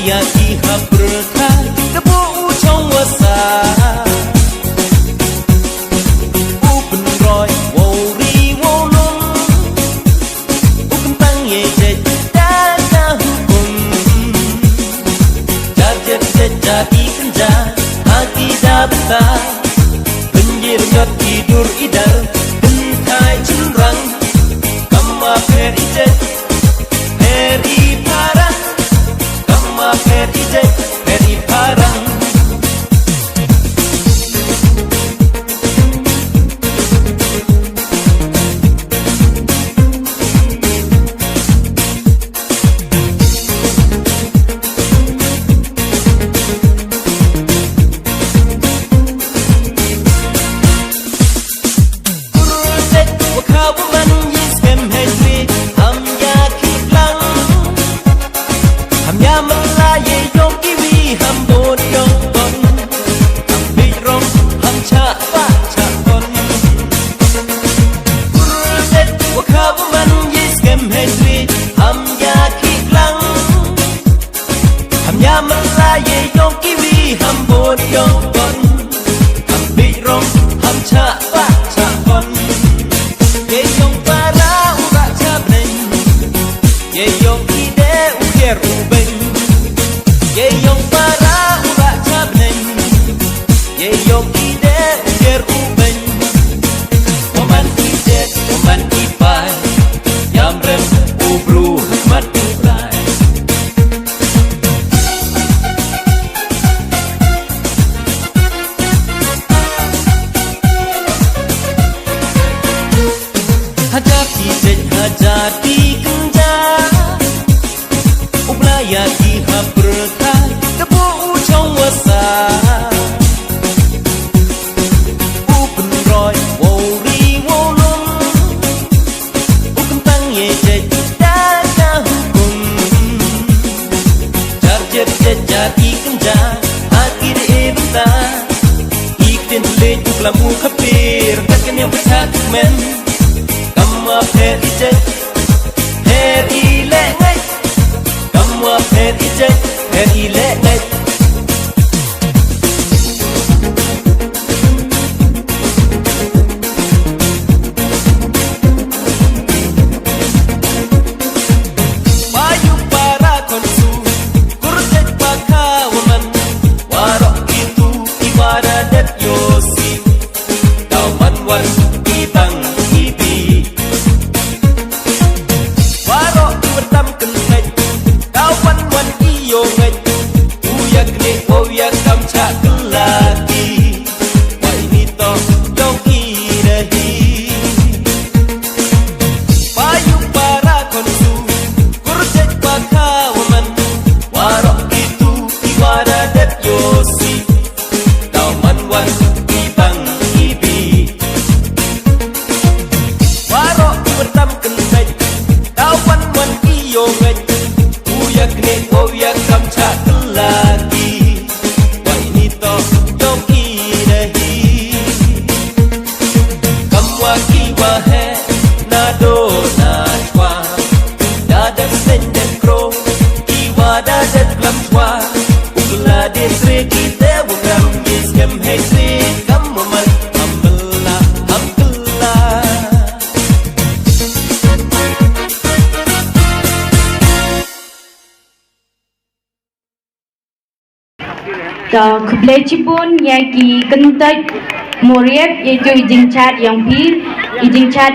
Yaki habrka Debu uchong wasa Upen roy Wori wolung Uken tang ye jet Dana hukum Jajet jet jadi kenja Hati dah betah Penjir nyot tidur idar Bentai cenderang Kama peri jet Peri parang Kama peri jet Peri parang Hajati kenja Ublaya diha berkah Debu uchong wasa Upen roy Wori wolung Uken tang ye jet Dana hukum Jarjet jet jadi kenja Hati de bentar Ikin lej Uklamu kapir Kakkan yang besar men Kama peri jet Peri lek ngai Kama peri jet Peri lek ngai Bayu para konsu Kurjet pakawaman Warok itu ibadat yosi Dauman wan ibang Tờ Kublai Chipun Yaki Kentek Moriep Yaitu izin chat yang pi izin chat